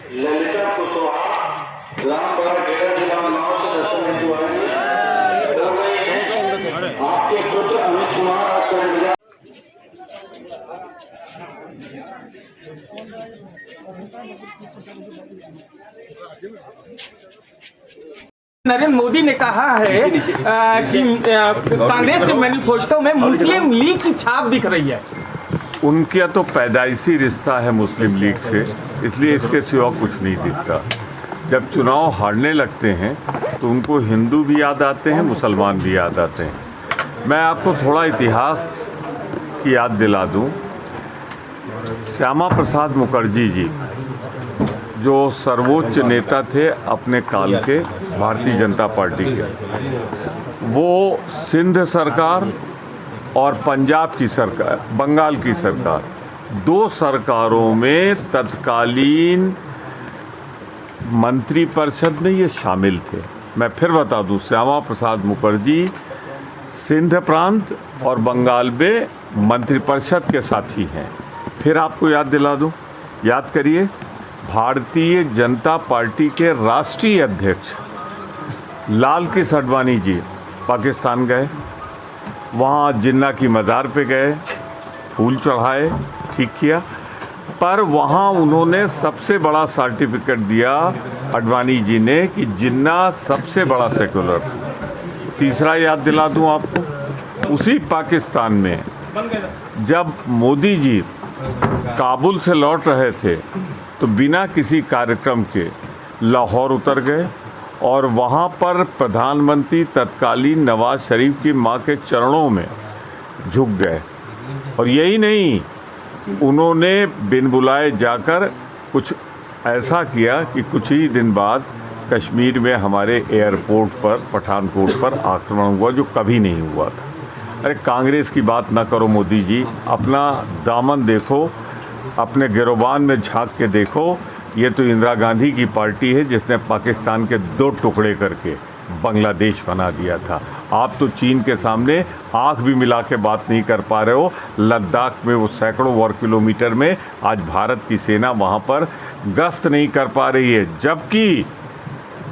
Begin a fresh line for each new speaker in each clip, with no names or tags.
ललिता कुशवाहा रामपुरा डेरा जिला उन्नाव से दस्तवेज हुआ हो गई है। आपके पुत्र अमित कुमार आपका इंतजार।
नरेंद्र मोदी ने कहा है कि कांग्रेस के मैनिफेस्टो में मुस्लिम लीग की छाप दिख रही है।
उनका तो पैदाइशी रिश्ता है मुस्लिम लीग से, इसलिए इसके सिवा कुछ नहीं दिखता। जब चुनाव हारने लगते हैं तो उनको हिंदू भी याद आते हैं, मुसलमान भी याद आते हैं। मैं आपको थोड़ा इतिहास की याद दिला दूं। श्यामा प्रसाद मुखर्जी जी जो सर्वोच्च नेता थे अपने काल के भारतीय जनता पार्टी के, वो सिंध सरकार और पंजाब की सरकार, बंगाल की सरकार, दो सरकारों में तत्कालीन मंत्रिपरिषद में ये शामिल थे। मैं फिर बता दूं, श्यामा प्रसाद मुखर्जी सिंध प्रांत और बंगाल में मंत्रिपरिषद के साथी हैं। फिर आपको याद दिला दूं, याद करिए, भारतीय जनता पार्टी के राष्ट्रीय अध्यक्ष लाल कृष्ण आडवाणी जी पाकिस्तान गए, वहाँ जिन्ना की मज़ार पे गए, फूल चढ़ाए, ठीक किया, पर वहाँ उन्होंने सबसे बड़ा सर्टिफिकेट दिया आडवाणी जी ने कि जिन्ना सबसे बड़ा सेकुलर था। तीसरा याद दिला दूँ आपको, उसी पाकिस्तान में जब मोदी जी काबुल से लौट रहे थे तो बिना किसी कार्यक्रम के लाहौर उतर गए और वहाँ पर प्रधानमंत्री तत्कालीन नवाज शरीफ की मां के चरणों में झुक गए। और यही नहीं, उन्होंने बिन बुलाए जाकर कुछ ऐसा किया कि कुछ ही दिन बाद कश्मीर में हमारे एयरपोर्ट पर, पठानकोट पर आक्रमण हुआ, जो कभी नहीं हुआ था। अरे कांग्रेस की बात ना करो मोदी जी, अपना दामन देखो, अपने गिरोबान में झांक के देखो। ये तो इंदिरा गांधी की पार्टी है जिसने पाकिस्तान के 2 टुकड़े करके बांग्लादेश बना दिया था। आप तो चीन के सामने आंख भी मिला के बात नहीं कर पा रहे हो। लद्दाख में वो सैकड़ों वर्ग किलोमीटर में आज भारत की सेना वहाँ पर गश्त नहीं कर पा रही है, जबकि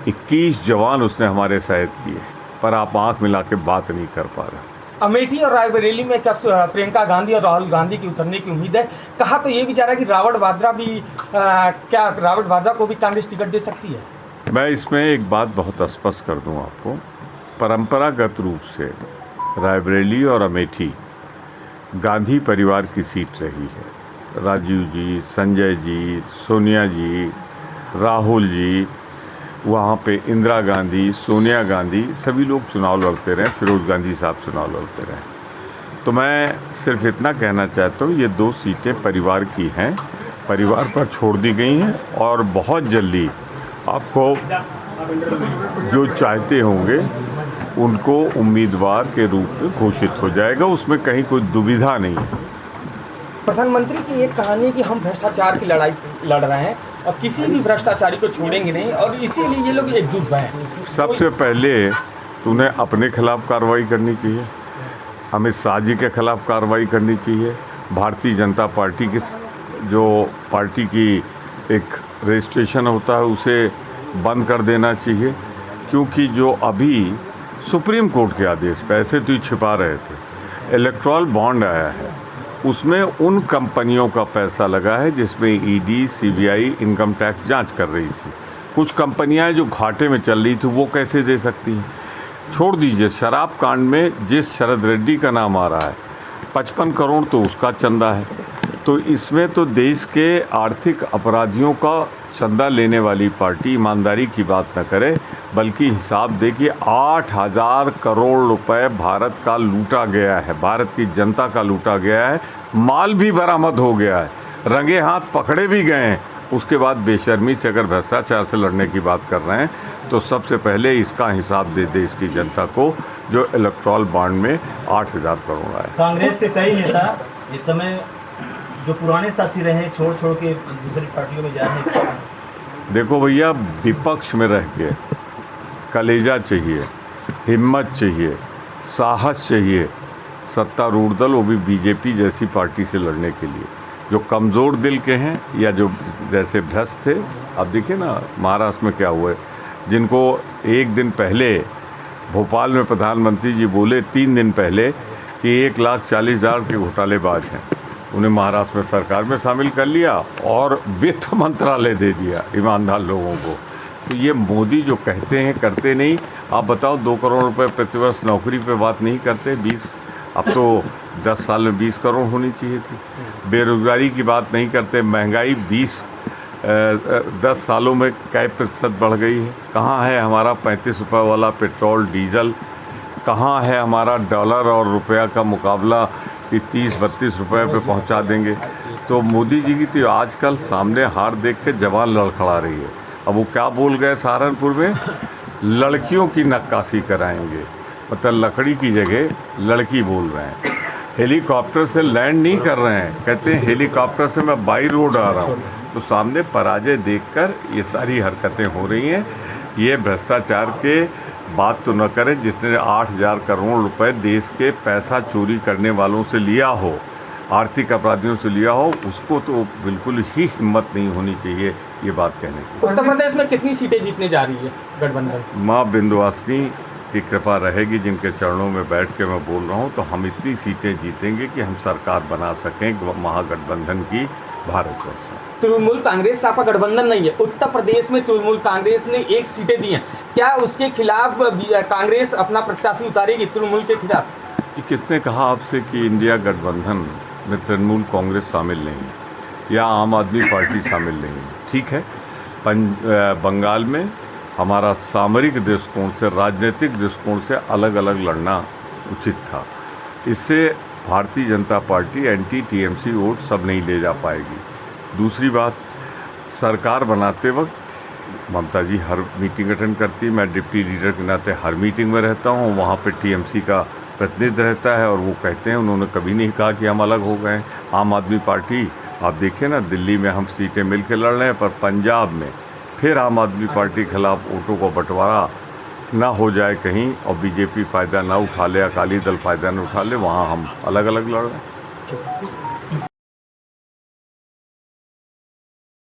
21 जवान उसने हमारे शहीद किए, पर आप आंख मिला के बात नहीं कर पा रहे।
अमेठी और रायबरेली में क्या प्रियंका गांधी और राहुल गांधी की उतरने की उम्मीद है? कहा तो ये भी जा रहा है कि रावण वाड्रा भी क्या रावण वाड्रा को भी कांग्रेस टिकट दे सकती है? मैं
इसमें एक बात बहुत स्पष्ट कर दूं आपको। परंपरागत रूप से रायबरेली और अमेठी गांधी परिवार की सीट रही है। राजीव जी, संजय जी, सोनिया जी, राहुल जी, वहाँ पे इंदिरा गांधी, सोनिया गांधी, सभी लोग चुनाव लड़ते रहे, फिरोज गांधी साहब चुनाव लड़ते रहे। तो मैं सिर्फ इतना कहना चाहता हूँ, ये 2 सीटें परिवार की हैं, परिवार पर छोड़ दी गई हैं और बहुत जल्दी आपको जो चाहते होंगे उनको उम्मीदवार के रूप में घोषित हो जाएगा, उसमें कहीं कोई दुविधा नहीं है।
प्रधानमंत्री की एक कहानी कि हम भ्रष्टाचार की लड़ाई लड़ रहे हैं और किसी भी भ्रष्टाचारी को छोड़ेंगे नहीं, और इसीलिए ये लोग एकजुट हैं।
सबसे पहले उन्हें अपने खिलाफ कार्रवाई करनी चाहिए, अमित शाह जी के खिलाफ कार्रवाई करनी चाहिए, भारतीय जनता पार्टी की जो पार्टी की एक रजिस्ट्रेशन होता है उसे बंद कर देना चाहिए, क्योंकि जो अभी सुप्रीम कोर्ट के आदेश पे, ऐसे तो छिपा रहे थे, इलेक्ट्रल बॉन्ड आया है, उसमें उन कंपनियों का पैसा लगा है जिसमें ईडी, सीबीआई इनकम टैक्स जांच कर रही थी। कुछ कंपनियां जो घाटे में चल रही थी वो कैसे दे सकती हैं? छोड़ दीजिए, शराब कांड में जिस शरद रेड्डी का नाम आ रहा है, 55 करोड़ तो उसका चंदा है। तो इसमें तो देश के आर्थिक अपराधियों का चंदा लेने वाली पार्टी ईमानदारी की बात न करे, बल्कि हिसाब देखिए, 8,000 करोड़ रुपए भारत का लूटा गया है, भारत की जनता का लूटा गया है, माल भी बरामद हो गया है, रंगे हाथ पकड़े भी गए हैं। उसके बाद बेशर्मी से अगर भ्रष्टाचार से लड़ने की बात कर रहे हैं तो सबसे पहले इसका हिसाब दे देश की जनता को, जो इलेक्ट्रल बॉन्ड में 8,000 करोड़ आए।
कांग्रेस के कई नेता इस समय जो पुराने साथी रहे छोड़ के दूसरी पार्टियों में जा रहे हैं।
देखो भैया, विपक्ष में रह के कलेजा चाहिए, हिम्मत चाहिए, साहस चाहिए सत्तारूढ़ दल, वो भी बीजेपी जैसी पार्टी से लड़ने के लिए। जो कमज़ोर दिल के हैं या जो जैसे भ्रष्ट थे अब देखिए ना महाराष्ट्र में क्या हुआ है, जिनको एक दिन पहले भोपाल में प्रधानमंत्री जी बोले 3 दिन पहले कि 1,40,000 के घोटालेबाज हैं, उन्हें महाराष्ट्र में सरकार में शामिल कर लिया और वित्त मंत्रालय दे दिया ईमानदार लोगों को। तो ये मोदी जो कहते हैं करते नहीं। आप बताओ 2 करोड़ रुपए प्रतिवर्ष नौकरी पे बात नहीं करते, 20 अब तो 10 साल में 20 करोड़ होनी चाहिए थी। बेरोजगारी की बात नहीं करते, महंगाई 10 सालों में कई प्रतिशत बढ़ गई है। कहाँ है हमारा 35 रुपये वाला पेट्रोल डीजल, कहाँ है हमारा डॉलर और रुपया का मुकाबला कि 30-32 रुपये पे पहुंचा देंगे। तो मोदी जी की तो आजकल सामने हार देख के जवान लड़खड़ा रही है। अब वो क्या बोल गए सहारनपुर में, लड़कियों की नक्काशी कराएंगे, मतलब लकड़ी की जगह लड़की बोल रहे हैं। हेलीकॉप्टर से लैंड नहीं कर रहे हैं, कहते हैं हेलीकॉप्टर से मैं बाई रोड आ रहा हूँ। तो सामने पराजय देखकर ये सारी हरकतें हो रही हैं। ये भ्रष्टाचार के बात तो न करें, जिसने 8,000 करोड़ रुपए देश के पैसा चोरी करने वालों से लिया हो, आर्थिक अपराधियों से लिया हो, उसको तो बिल्कुल ही हिम्मत नहीं होनी चाहिए ये बात कहने की।
उत्तर प्रदेश में कितनी सीटें जीतने जा रही है गठबंधन?
माँ विंध्यवासिनी की कृपा रहेगी, जिनके चरणों में बैठ के मैं बोल रहा हूँ, तो हम इतनी सीटें जीतेंगे कि हम सरकार बना सकें महागठबंधन की भारत सरकार।
तृणमूल कांग्रेस आपका गठबंधन नहीं है, उत्तर प्रदेश में तृणमूल कांग्रेस ने 1 सीटें दी हैं, क्या उसके खिलाफ कांग्रेस अपना प्रत्याशी उतारेगी तृणमूल के खिलाफ?
किसने कहा आपसे कि इंडिया गठबंधन में तृणमूल कांग्रेस शामिल नहीं है या आम आदमी पार्टी शामिल नहीं है? ठीक है, बंगाल में हमारा सामरिक दृष्टिकोण से, राजनीतिक दृष्टिकोण से अलग अलग लड़ना उचित था। इससे Bharatiya Janata party anti TMC vote सब नहीं ले जा पाएगी। दूसरी बात, सरकार बनाते वक्त ममता जी हर मीटिंग अटेंड करती, मैं डिप्टी लीडर के नाते हर मीटिंग में रहता हूँ, वहाँ पे टीएमसी का प्रतिनिधि रहता है और वो कहते हैं, उन्होंने कभी नहीं कहा कि हम अलग हो गए। आम आदमी पार्टी, आप देखिए ना, दिल्ली में हम सीटें मिल के लड़ रहे हैं, पर पंजाब में फिर आम आदमी पार्टी के खिलाफ वोटों का बंटवारा ना हो जाए कहीं और बीजेपी फ़ायदा ना उठा ले, अकाली दल फ़ायदा ना उठा ले, वहाँ हम अलग अलग लड़ रहे हैं।